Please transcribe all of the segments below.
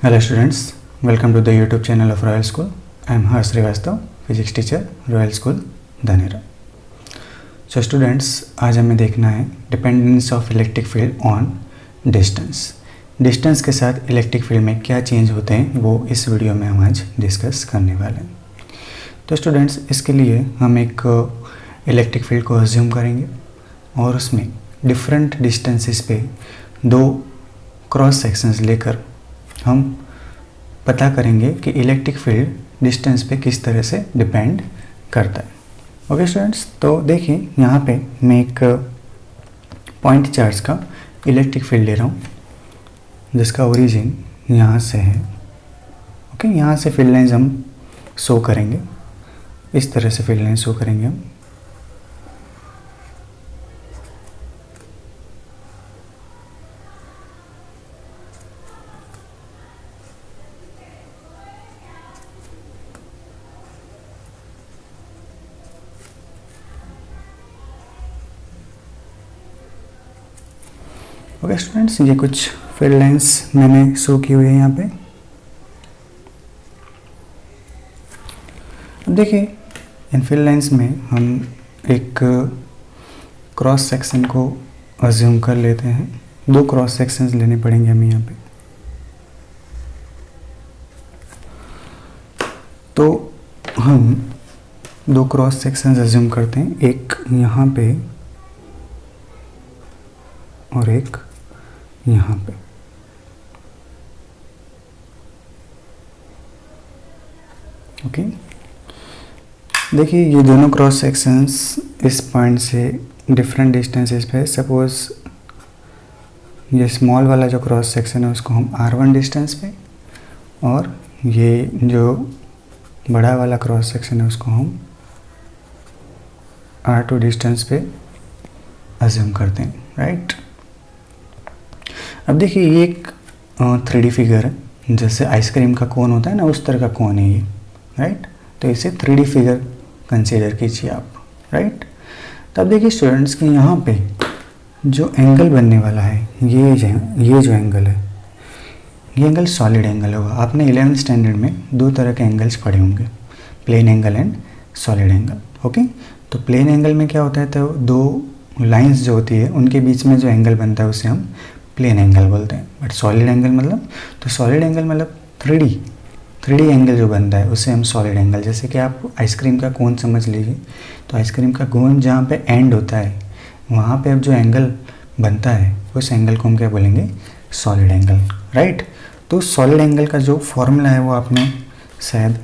Hello students, welcome to the YouTube channel of Royal School. I am Harsh Srivastav, physics teacher, Royal School, Dhanera. So students, आज हमें देखना है dependence of electric field on distance. Distance के साथ electric field में क्या change होते हैं वो इस वीडियो में हम आज डिस्कस करने वाले हैं. तो स्टूडेंट्स, इसके लिए हम एक इलेक्ट्रिक फील्ड को अज्यूम करेंगे और उसमें डिफरेंट डिस्टेंसेस पे दो क्रॉस सेक्शंस लेकर हम पता करेंगे कि इलेक्ट्रिक फील्ड डिस्टेंस पे किस तरह से डिपेंड करता है. ओके स्टूडेंट्स, तो देखिए यहाँ पे मैं एक पॉइंट चार्ज का इलेक्ट्रिक फील्ड ले रहा हूँ जिसका ओरिजिन यहाँ से है. ओके, यहाँ से फील्ड लाइंस हम शो करेंगे, इस तरह से फील्ड लाइन शो करेंगे हम. ओके स्टूडेंट्स, ये कुछ फील्ड लाइंस मैंने शो की हुई है यहाँ पे. अब देखिए, इन फील्ड लाइंस में हम एक क्रॉस सेक्शन को अज्यूम कर लेते हैं. दो क्रॉस सेक्शंस लेने पड़ेंगे हमें यहाँ पे. तो हम दो क्रॉस सेक्शंस अज्यूम करते हैं, एक यहाँ पे और एक यहाँ पे. ओके, देखिए ये दोनों क्रॉस सेक्शंस इस पॉइंट से डिफरेंट डिस्टेंसेस पे. सपोज ये स्मॉल वाला जो क्रॉस सेक्शन है उसको हम R1 डिस्टेंस पे, और ये जो बड़ा वाला क्रॉस सेक्शन है उसको हम R2 डिस्टेंस पे अज्यूम करते हैं. राइट, अब देखिए ये एक 3D फिगर है, जैसे आइसक्रीम का कोन होता है ना, उस तरह का कोन है ये. राइट, तो इसे 3D फिगर कंसीडर कीजिए आप. राइट, तब देखिए स्टूडेंट्स कि यहाँ पे जो एंगल बनने वाला है, ये जो एंगल है, ये एंगल सॉलिड एंगल होगा. आपने 11th स्टैंडर्ड में दो तरह के एंगल्स पढ़े होंगे, plane angle and solid angle. Okay, तो प्लेन एंगल में क्या होता है, तो दो लाइंस जो होती है उनके बीच में जो एंगल बनता है उसे हम प्लेन एंगल बोलते हैं. बट सॉलिड एंगल मतलब, तो सॉलिड एंगल मतलब 3D एंगल जो बनता है उसे हम सॉलिड एंगल. जैसे कि आप आइसक्रीम का कोन समझ लीजिए, तो आइसक्रीम का कोन जहाँ पे एंड होता है वहाँ पे अब जो एंगल बनता है उस एंगल को हम क्या बोलेंगे, सॉलिड एंगल. राइट, तो सॉलिड एंगल का जो फॉर्मूला है वो आपने शायद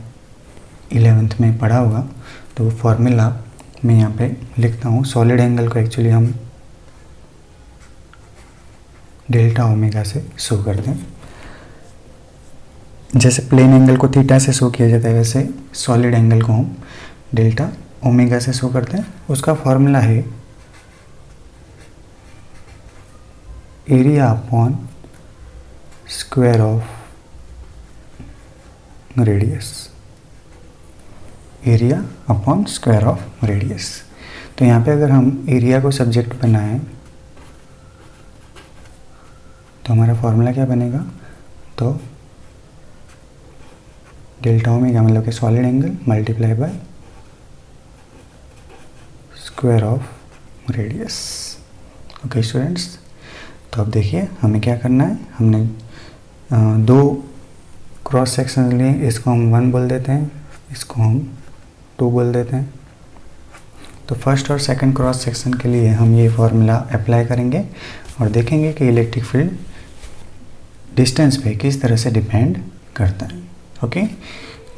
11th में पढ़ा होगा. तो वो फॉर्मूला मैं यहाँ पे लिखता हूँ. सॉलिड एंगल को एक्चुअली हम डेल्टा ओमेगा से शो करते हैं. जैसे प्लेन एंगल को थीटा से शो किया जाता है, वैसे सॉलिड एंगल को हम डेल्टा ओमेगा से शो करते हैं. उसका फॉर्मूला है area upon square of radius. Area upon square of radius. तो यहाँ पे अगर हम एरिया को सब्जेक्ट बनाएं तो हमारा फॉर्मूला क्या बनेगा, तो डेल्टा ओमेगा मतलब कि solid angle multiply by square of radius. Okay students, तो अब देखिए हमें क्या करना है. हमने दो क्रॉस सेक्शन लिए, इसको हम 1 बोल देते हैं, इसको हम 2 बोल देते हैं. तो फर्स्ट और सेकंड क्रॉस सेक्शन के लिए हम ये फॉर्मूला अप्लाई करेंगे और देखेंगे कि इलेक्ट्रिक फील्ड डिस्टेंस पे किस तरह से डिपेंड करता है. ओके,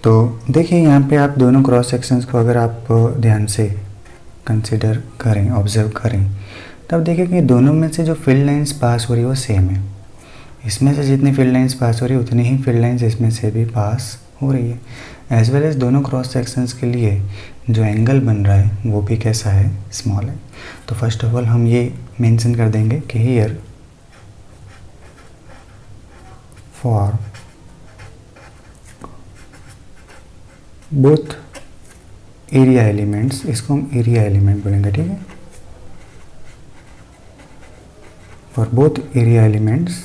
तो देखिए यहाँ पे आप दोनों क्रॉस सेक्शंस को अगर आप ध्यान से कंसिडर करें, ऑब्जर्व करें, तब देखिए कि दोनों में से जो फील्ड लाइंस पास हो रही है वो सेम है. इसमें से जितनी फील्ड लाइंस पास हो रही है उतनी ही फील्ड लाइंस इसमें से भी पास हो रही है. एज वेल एज दोनों क्रॉस सेक्शंस के लिए जो एंगल बन रहा है वो भी कैसा है, स्मॉल है. तो फर्स्ट ऑफ ऑल हम ये मेंशन कर देंगे कि here for both area elements, इसको हम एरिया एलिमेंट बोलेंगे. ठीक है, for both area elements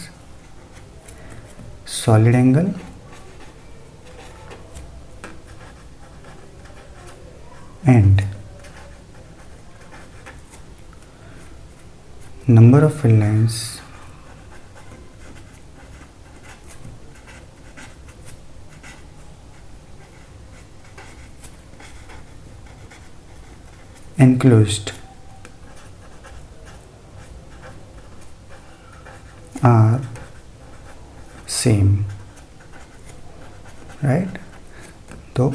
solid angle and number of field lines enclosed are same, right. तो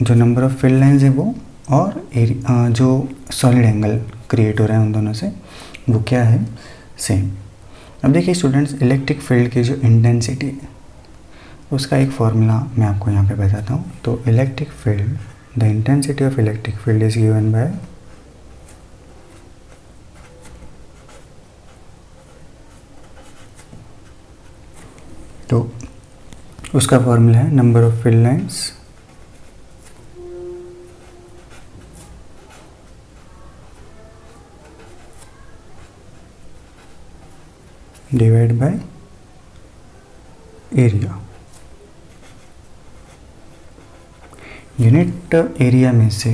जो नंबर ऑफ फील्ड लाइंस है वो और जो सॉलिड एंगल क्रिएट हो रहा है उन दोनों से वो क्या है, सेम। अब देखिए स्टूडेंट्स, इलेक्ट्रिक फील्ड की जो इंटेंसिटी है उसका एक फॉर्मूला मैं आपको यहाँ पे बताता हूँ। तो electric field, the intensity of electric field is given by तो उसका फॉर्मूला है number of field lines divide by area. Unit area में से,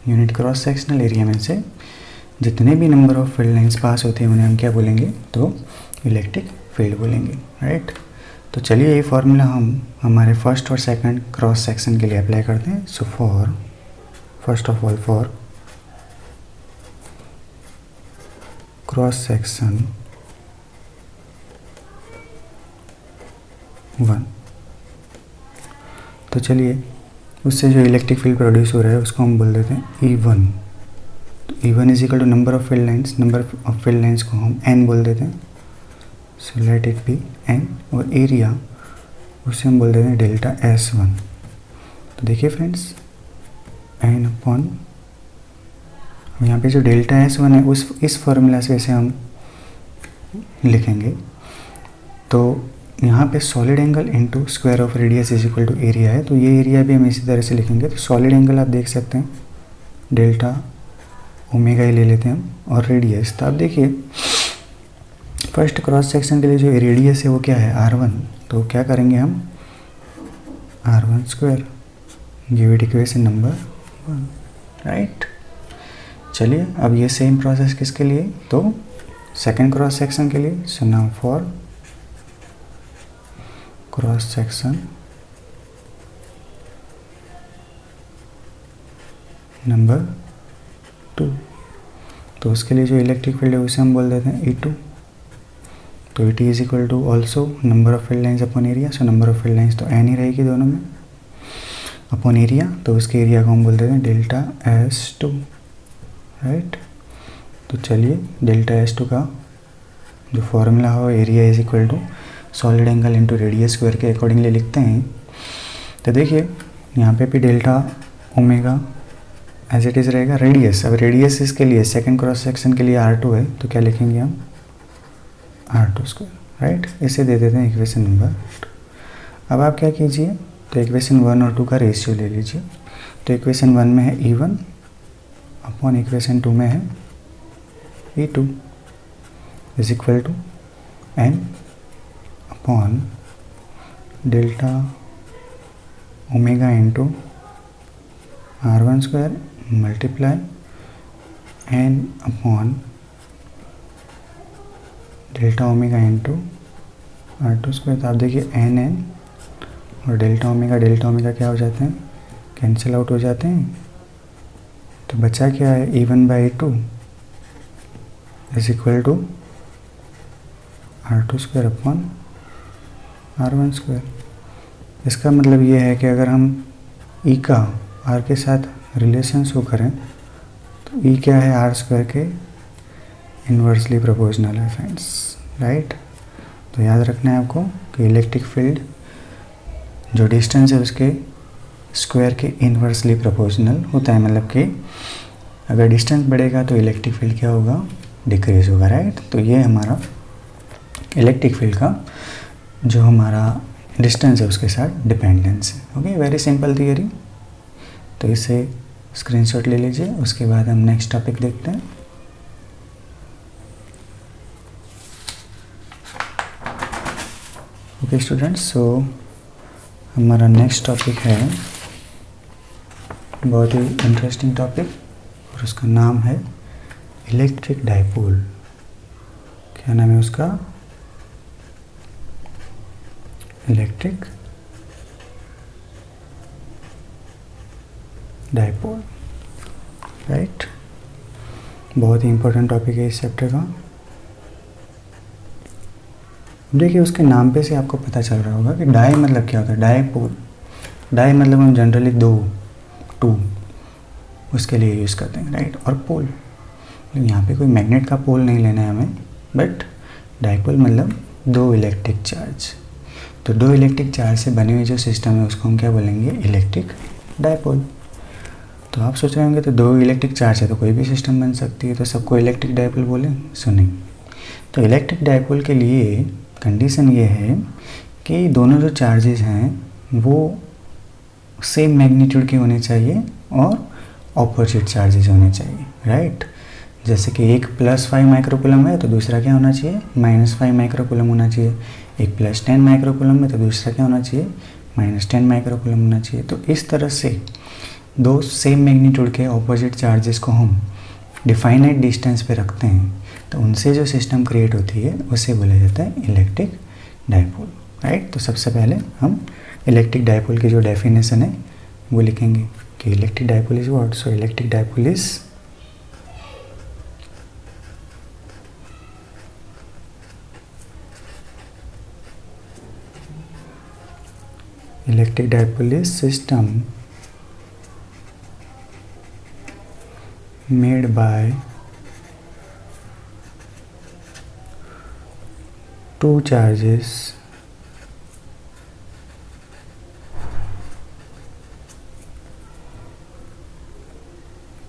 यूनिट क्रॉस सेक्शनल एरिया में से जितने भी number of field lines pass होते हैं उन्हें हम क्या बोलेंगे, तो इलेक्ट्रिक फील्ड बोलेंगे, राइट। तो चलिए ये फॉर्मूला हम हमारे फर्स्ट और सेकंड क्रॉस सेक्शन के लिए अप्लाई करते हैं। So for first of all for cross section 1, तो चलिए उससे जो इलेक्ट्रिक फील्ड प्रोड्यूस हो रहा है उसको हम बोल देते हैं E1। तो E1 is equal to number of field lines, number of field lines को हम n बोल देते हैं, so let it be n। और एरिया उससे हम बोल देते हैं डेल्टा S1। तो देखिए फ्रेंड्स, n अपॉन, यहाँ पे जो डेल्टा S1 है उस इस फॉर्मूला से इसे हम लिखेंगे। तो यहाँ पे solid angle into square of radius is equal to area है, तो ये एरिया भी हम इसी तरह से लिखेंगे। तो सॉलिड एंगल आप देख सकते हैं डेल्टा ओमेगा ही ले लेते हैं हम, और रेडियस, तो आप देखिए फर्स्ट क्रॉस सेक्शन के लिए जो रेडियस है वो क्या है, R1। तो क्या करेंगे हम, R1 square, give it equation number 1, right. चलिए अब ये सेम प्रोसेस किसके लिए, तो सेकेंड क्रॉस सेक्शन के लिए। So now for cross section number 2, तो उसके लिए जो इलेक्ट्रिक फील्ड है उसे हम बोल देते हैं E2। तो E2 is equal to also number of field lines upon area. So number of field lines तो n ही रहेगी दोनों में, अपॉन एरिया, तो उसके एरिया को हम बोल देते हैं डेल्टा S2, राइट। तो चलिए डेल्टा S2 का जो फॉर्मूला हो, area is equal to solid angle into radius square के अकॉर्डिंगली लिखते हैं। तो देखिए यहाँ पे भी delta omega as it is रहेगा, रेडियस, अब रेडियस इसके लिए सेकंड क्रॉस सेक्शन के लिए R2 है, तो क्या लिखेंगे हम, R2 स्क्वायर, राइट। इसे दे देते हैं इक्वेशन नंबर 2। अब आप क्या कीजिए, तो इक्वेशन 1 और 2 का रेशियो ले लीजिए। तो इक्वेशन 1 में है E1 अपॉन इक्वेशन 2 में है E2 is equal to n upon delta omega into R1 square multiply n upon delta omega into R2 square. तो आप देखिए n और डेल्टा ओमेगा क्या हो जाते हैं, कैंसिल आउट हो जाते हैं। तो बचा क्या है, E1 by E2 is equal to R2 square upon R1 square. इसका मतलब ये है कि अगर हम E का R के साथ रिलेशन शो करें तो E क्या है, R स्क्वायर के इन्वर्सली प्रोपोर्शनल है फ्रेंड्स, राइट। तो याद रखना है आपको कि इलेक्ट्रिक फील्ड जो डिस्टेंस है उसके स्क्वायर के इन्वर्सली प्रोपोर्शनल होता है, मतलब कि अगर डिस्टेंस बढ़ेगा तो इलेक्ट्रिक फील्ड क्या होगा, डिक्रीज होगा, राइट। तो ये हमारा इलेक्ट्रिक फील्ड का जो हमारा डिस्टेंस है उसके साथ डिपेंडेंस है। Okay, very simple theory. तो इसे स्क्रीनशॉट ले लीजिए, उसके बाद हम नेक्स्ट टॉपिक देखते हैं। ओके स्टूडेंट्स, सो हमारा नेक्स्ट टॉपिक है बहुत ही इंटरेस्टिंग टॉपिक और उसका नाम है इलेक्ट्रिक डाइपोल। क्या नाम है उसका? Electric dipole, right. बहुत ही इंपॉर्टेंट टॉपिक है इस चैप्टर का। देखिए उसके नाम पे से आपको पता चल रहा होगा कि डाई मतलब क्या होता है। डाइपोल, डाई मतलब हम जनरली दो, टू, उसके लिए यूज़ करते हैं, राइट। और पोल, यहाँ पे कोई मैग्नेट का पोल नहीं लेना है हमें, बट डाइपोल मतलब दो इलेक्ट्रिक चार्ज। तो दो इलेक्ट्रिक चार्ज से बनी हुई जो सिस्टम है उसको हम क्या बोलेंगे? Electric dipole. तो आप सोच रहे होंगे तो दो इलेक्ट्रिक चार्ज है तो कोई भी सिस्टम बन सकती है, तो सबको इलेक्ट्रिक डाइपोल बोलें? सुनिए, तो इलेक्ट्रिक डाइपोल के लिए कंडीशन ये है कि दोनों जो चार्जेस हैं वो सेम मैग्नीट्यूड के होने चाहिए और ऑपोजिट चार्जेस होने चाहिए, राइट। जैसे कि एक +5 माइक्रोकूलम है तो दूसरा क्या होना चाहिए? -5 माइक्रोकूलम होना चाहिए। एक +10 माइक्रोकूलम है तो दूसरा क्या होना चाहिए? -10 माइक्रोकूलम होना चाहिए। तो इस तरह से दो सेम मैग्नीट्यूड के ऑपोजिट चार्जेस को हम डिफाइनाइट डिस्टेंस पे रखते हैं तो उनसे जो सिस्टम क्रिएट होती है उसे बोला जाता है इलेक्ट्रिक डाइपोल, राइट। तो सबसे पहले हम इलेक्ट्रिक डाइपोल की जो डेफिनेशन है वो लिखेंगे कि electric dipole is what. So electric dipole is system made by two charges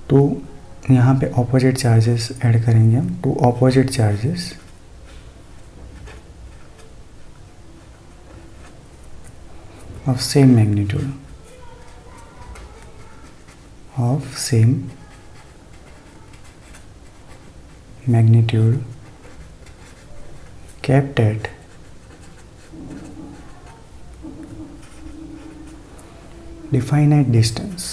two, यहाँ पे ऑपोजिट चार्जेस ऐड करेंगे हम, two opposite charges of same magnitude, kept at definite distance।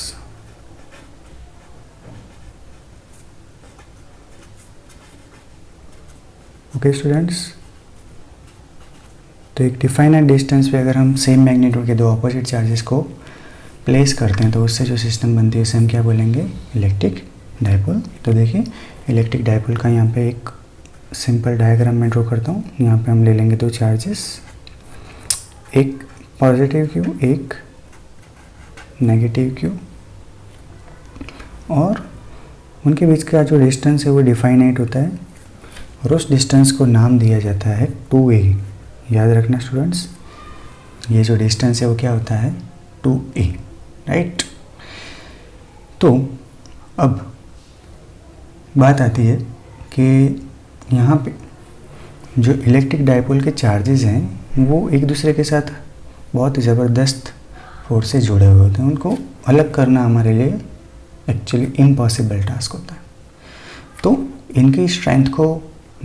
Okay students, तो एक डिफाइनाइट डिस्टेंस पे अगर हम same magnitude के दो ऑपोजिट चार्जेस को प्लेस करते हैं तो उससे जो सिस्टम बनती है उसे हम क्या बोलेंगे? Electric dipole. तो देखिए इलेक्ट्रिक डाइपोल का यहाँ पे एक सिंपल डायग्राम मैं ड्रॉ करता हूँ। यहाँ पे हम ले लेंगे दो चार्जेस, एक पॉजिटिव क्यू, एक नेगेटिव क्यू, और उनके बीच का जो डिस्टेंस है वो डिफाइनाइट होता है और उस डिस्टेंस को नाम दिया जाता है 2a। याद रखना स्टूडेंट्स, ये जो डिस्टेंस है वो क्या होता है? 2a, right. तो अब बात आती है कि यहाँ पे जो इलेक्ट्रिक डाइपोल के चार्जेस हैं वो एक दूसरे के साथ बहुत ज़बरदस्त फोर्स से जुड़े हुए होते हैं। उनको अलग करना हमारे लिए एक्चुअली इम्पॉसिबल टास्क होता है। तो इनकी स्ट्रेंथ को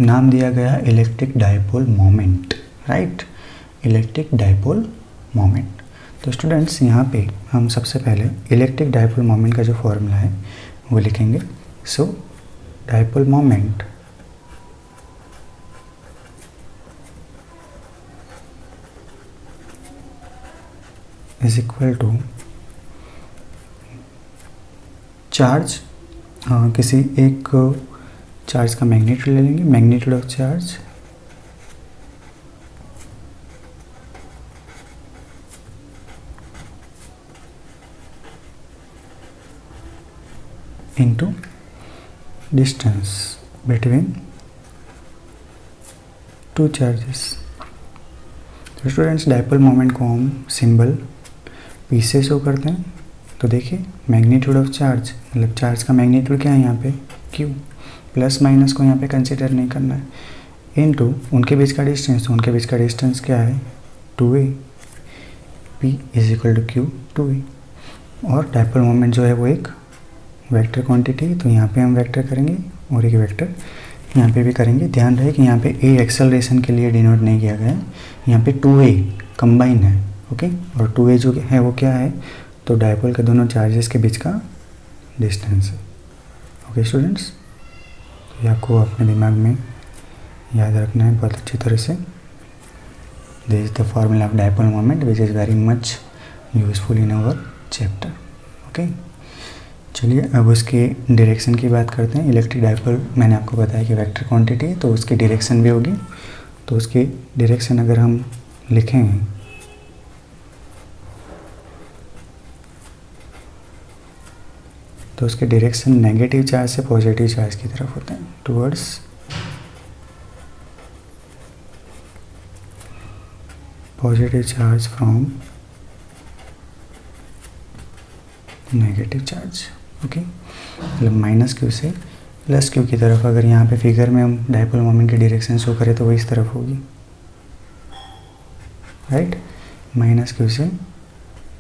नाम दिया गया electric dipole moment, right. Electric dipole moment. तो स्टूडेंट्स यहाँ पे हम सबसे पहले इलेक्ट्रिक डाइपोल मोमेंट का जो फॉर्मूला है वो लिखेंगे। So dipole moment is equal to charge, किसी एक चार्ज का मैग्नीट्यूड ले लेंगे, magnitude of charge into distance between two charges। तो स्टूडेंट्स डाइपोल मोमेंट को हम सिंबल P से शो करते हैं। तो देखिए मैग्नीट्यूड ऑफ चार्ज मतलब चार्ज का मैग्नीट्यूड क्या है यहाँ पे? Q। प्लस माइनस को यहाँ पे कंसिडर नहीं करना है, इनटू उनके बीच का डिस्टेंस। तो उनके बीच का डिस्टेंस क्या है? 2a। P is equal to Q 2a। और डाइपोल मोमेंट जो है वो एक वेक्टर क्वांटिटी, तो यहाँ पे हम वेक्टर करेंगे और एक वेक्टर यहाँ पे भी करेंगे। ध्यान रहे कि यहाँ पे ए एक्सेलरेशन के लिए डिनोट नहीं किया गया है, यहाँ पे 2a कंबाइन है, ओके। और 2a जो है वो क्या है, तो डायपोल के दोनों चार्जेस के बीच का डिस्टेंस है, ओके स्टूडेंट्स। तो ये आपको अपने दिमाग में याद रखना है बहुत अच्छी तरह से। This is the formula of dipole moment which is very much useful in our chapter, okay. चलिए अब उसके डायरेक्शन की बात करते हैं। इलेक्ट्रिक डायपोल मैंने आपको बताया कि वेक्टर क्वांटिटी है, तो उसकी डायरेक्शन भी होगी। तो उसकी डायरेक्शन अगर हम लिखेंगे तो उसके डायरेक्शन नेगेटिव चार्ज से पॉजिटिव चार्ज की तरफ होते हैं, towards positive charge from negative charge, okay. मतलब माइनस क्यू से प्लस क्यू की तरफ। अगर यहाँ पे फिगर में हम डायपोल मोमेंट की डायरेक्शन शो करें तो वो इस तरफ होगी, राइट, माइनस क्यू से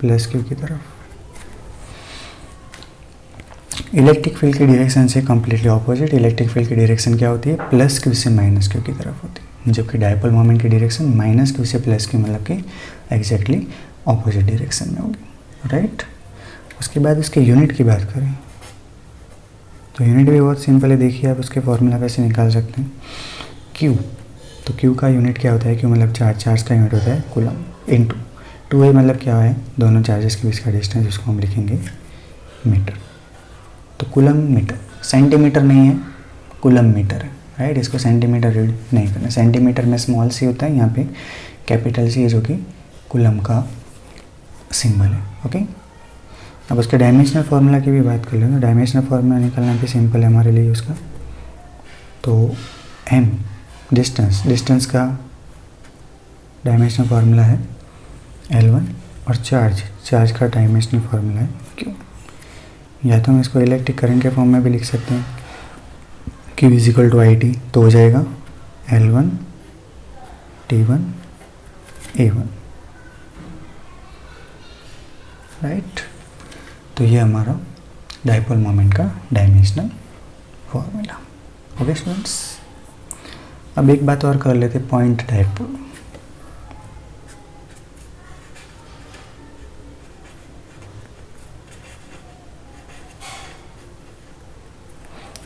प्लस क्यू की तरफ। इलेक्ट्रिक फील्ड की डायरेक्शन से कम्प्लीटली ऑपोजिट। इलेक्ट्रिक फील्ड की डायरेक्शन क्या होती है, प्लस क्यू से माइनस क्यू की तरफ होती है, जबकि डायपोल मोमेंट की डायरेक्शन माइनस क्यू से प्लस क्यू, मतलब कि एग्जैक्टली ऑपोजिट डायरेक्शन में होगी, राइट। उसके बाद उसके यूनिट की बात करें तो यूनिट भी बहुत सिंपल है। देखिए आप उसके फॉर्मूला वैसे निकाल सकते हैं। क्यू, तो क्यू का यूनिट क्या होता है, क्यू मतलब चार्ज, चार्ज का यूनिट होता है कूलम, इनटू 2a मतलब क्या है, दोनों चार्जेस के बीच का डिस्टेंस, जिसको हम लिखेंगे मीटर। तो कूलम मीटर, सेंटीमीटर नहीं है, कूलम मीटर है, राइट। इसको सेंटीमीटर रीड नहीं करना। सेंटीमीटर में स्मॉल सी होता है, यहाँ पे कैपिटल सी है जो कि कूलम का सिंबल है, ओके। अब उसके डायमेंशनल फार्मूला की भी बात कर लेंगे। डायमेंशनल फार्मूला निकालना भी सिंपल है हमारे लिए उसका। तो m डिस्टेंस का डायमेंशनल फार्मूला है L1, और चार्ज का डायमेंशनल फार्मूला है Q। या तो हम इसको इलेक्ट्रिक करंट के फॉर्म में भी लिख सकते हैं, Q इजिकल टू IT, तो हो जाएगा L1 T1 A1, राइट। तो ये हमारा डायपोल मोमेंट का डायमेंशनल फॉर्मूला, ओके स्टूडेंट्स। अब एक बात और कर लेते, पॉइंट डायपोल।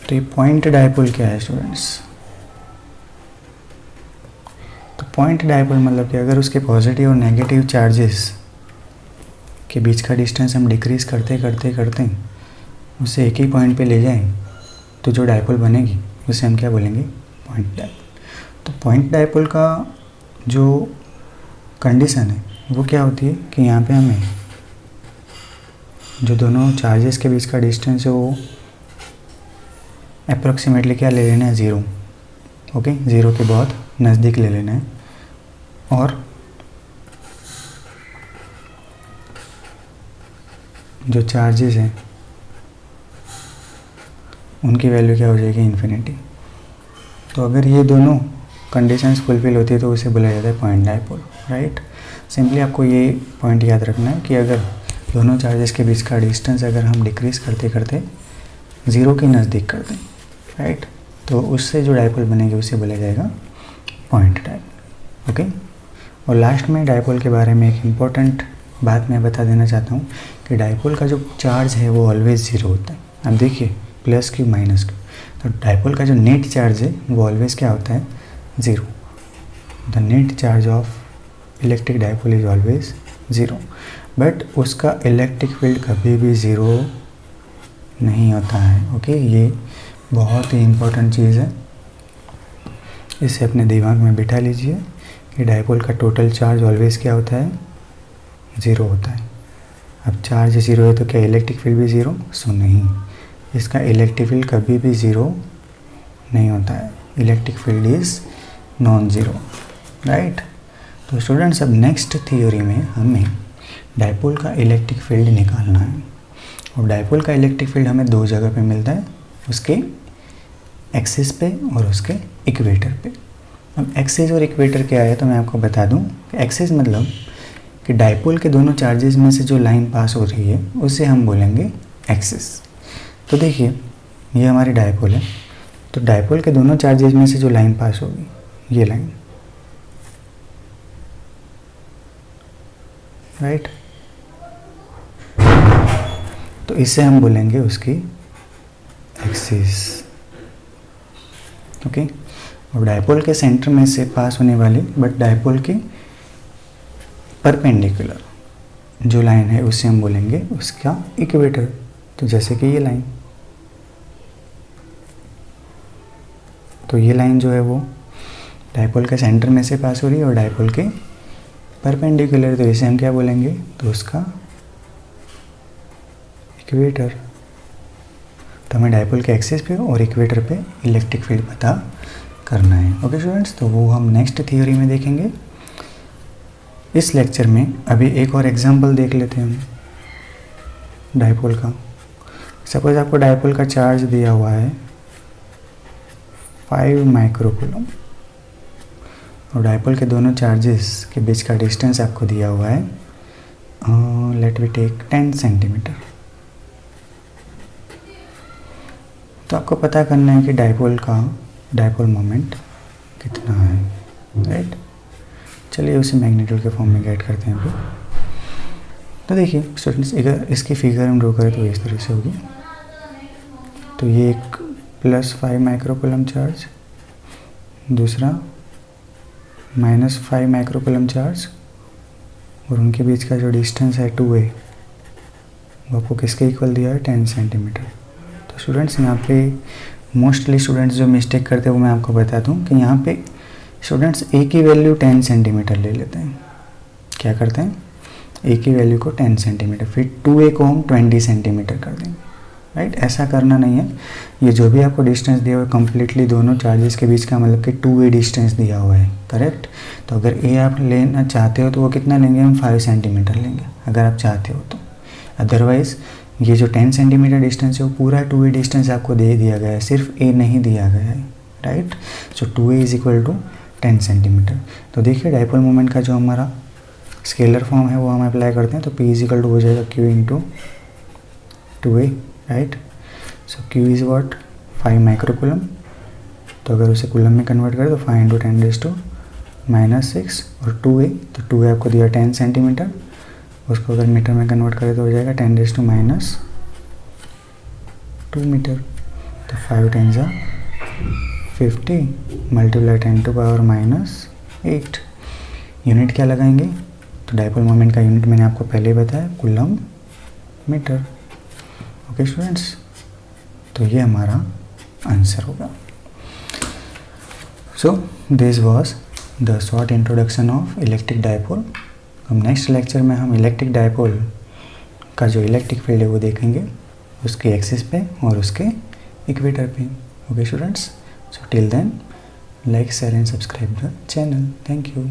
तो ये पॉइंट डायपोल क्या है स्टूडेंट्स, तो पॉइंट डायपोल मतलब कि अगर उसके पॉजिटिव और नेगेटिव चार्जेस के बीच का डिस्टेंस हम डिक्रीज करते करते करते उसे एक ही पॉइंट पे ले जाएं तो जो डायपोल बनेगी उसे हम क्या बोलेंगे, पॉइंट डायपोल। तो पॉइंट डायपोल का जो कंडीशन है वो क्या होती है कि यहाँ पे हमें जो दोनों चार्जेस के बीच का डिस्टेंस है वो अप्रॉक्सीमेटली क्या ले लेना है, 0, ओके। 0 के बहुत नज़दीक ले लेना है। और जो चार्जेस हैं उनकी वैल्यू क्या हो जाएगी, इन्फिनिटी। तो अगर ये दोनों कंडीशंस फुलफिल होती है तो उसे बोला जाता है पॉइंट डायपोल, राइट। सिंपली आपको ये पॉइंट याद रखना है कि अगर दोनों चार्जेस के बीच का डिस्टेंस अगर हम डिक्रीज करते करते 0 के नज़दीक कर दें, राइट, तो उससे जो डायपोल बनेगी उसे बोला जाएगा पॉइंट डायपोल, ओके। और लास्ट में डायपोल के बारे में एक इम्पॉर्टेंट बात मैं बता देना चाहता हूँ कि डायपोल का जो चार्ज है वो ऑलवेज 0 होता है। अब देखिए प्लस क्यू माइनस क्यू, तो डायपोल का जो नेट चार्ज है वो ऑलवेज क्या होता है, 0। The net charge of electric dipole is always 0, but उसका इलेक्ट्रिक फील्ड कभी भी 0 नहीं होता है, ओके। ये बहुत ही इम्पोर्टेंट चीज़ है, इसे अपने दिमाग में बिठा लीजिए कि डायपोल का टोटल चार्ज ऑलवेज क्या होता है, 0 होता है। अब चार्ज 0 है तो क्या इलेक्ट्रिक फील्ड भी 0? सो नहीं, इसका इलेक्ट्रिक फील्ड कभी भी 0 नहीं होता है। Electric field is non zero, right. तो स्टूडेंट्स अब नेक्स्ट थ्योरी में हमें डायपोल का इलेक्ट्रिक फील्ड निकालना है। और डायपोल का इलेक्ट्रिक फील्ड हमें 2 जगह पे मिलता है, उसके एक्सिस पे और उसके इक्वेटर पे। अब एक्सिस और इक्वेटर क्या है तो मैं आपको बता दूं। एक्सिस मतलब कि डायपोल के दोनों चार्जेस में से जो लाइन पास हो रही है उसे हम बोलेंगे एक्सिस। तो देखिए ये हमारी डायपोल है, तो डायपोल के दोनों चार्जेस में से जो लाइन पास होगी, ये लाइन, राइट, तो इसे हम बोलेंगे उसकी एक्सिस, ओके। और डायपोल के सेंटर में से पास होने वाली बट डायपोल की परपेंडिकुलर जो लाइन है उसे हम बोलेंगे उसका इक्वेटर। तो जैसे कि ये लाइन, तो ये लाइन जो है वो डायपोल के सेंटर में से पास हो रही है और डायपोल के परपेंडिकुलर, तो इसे हम क्या बोलेंगे, तो उसका इक्वेटर। तो हमें डायपोल के एक्सिस पे और इक्वेटर पे इलेक्ट्रिक फील्ड पता करना है, ओके स्टूडेंट्स। तो वो हम नेक्स्ट थियोरी में देखेंगे। इस लेक्चर में अभी एक और एग्जांपल देख लेते हैं हम डायपोल का। सपोज आपको डायपोल का चार्ज दिया हुआ है 5 माइक्रोकूलम और डायपोल के दोनों चार्जेस के बीच का डिस्टेंस आपको दिया हुआ है, लेट वी टेक 10 सेंटीमीटर। तो आपको पता करना है कि डायपोल मोमेंट कितना है, राइट। चलिए उसे मैग्नीट्यूड के फॉर्म में गेट करते हैं अभी। तो देखिए स्टूडेंट्स, अगर इसकी फिगर हम ड्रॉ करें तो इस तरह से होगी। तो ये एक +5 माइक्रोकूलम चार्ज, दूसरा -5 माइक्रोकूलम चार्ज, और उनके बीच का जो डिस्टेंस है 2a, वो आपको किसके इक्वल दिया है, 10 सेंटीमीटर। तो स्टूडेंट्स यहाँ पे मोस्टली स्टूडेंट्स जो मिस्टेक करते हैं वो मैं आपको बता दूँ कि यहाँ पे स्टूडेंट्स a की वैल्यू 10 सेंटीमीटर ले लेते हैं। क्या करते हैं, a की वैल्यू को 10 सेंटीमीटर, फिर 2a को हम 20 सेंटीमीटर कर देंगे, राइट। ऐसा करना नहीं है। ये जो भी आपको डिस्टेंस दिया हुआ है कम्प्लीटली दोनों चार्जेस के बीच का मतलब कि 2a डिस्टेंस दिया हुआ है, करेक्ट। तो अगर a आप लेना चाहते हो तो वो कितना लेंगे, हम 5 सेंटीमीटर लेंगे अगर आप चाहते हो तो। अदरवाइज़ ये जो 10 सेंटीमीटर डिस्टेंस है वो पूरा 2a डिस्टेंस आपको दे दिया गया है, सिर्फ a नहीं दिया गया है, right. So 2a is equal to 10 centimetre. तो देखिए डायपोल मोमेंट का जो हमारा स्केलर फॉर्म है वो हम अप्लाई करते हैं। तो p इज इक्वल टू हो जाएगा q into 2a, right. So q is what, 5 microcoulomb. तो अगर उसे कूलम में कन्वर्ट करें तो 5 इंटू 10⁻⁶ और 2a, तो 2a आपको दिया 10 सेंटीमीटर, उसको अगर मीटर में कन्वर्ट करें तो हो जाएगा 10⁻² मीटर। तो 5 × 50 मल्टीप्लाई 10⁻⁻8। यूनिट क्या लगाएंगे, तो डायपोल मोमेंट का यूनिट मैंने आपको पहले ही बताया, कूलम मीटर, ओके स्टूडेंट्स। तो ये हमारा आंसर होगा। So this was the short introduction of electric dipole. हम नेक्स्ट लेक्चर में हम इलेक्ट्रिक डायपोल का जो इलेक्ट्रिक फील्ड है वो देखेंगे, उसके एक्सिस पे और उसके इक्वेटर पे, okay students. So till then, like, share and subscribe the channel. Thank you.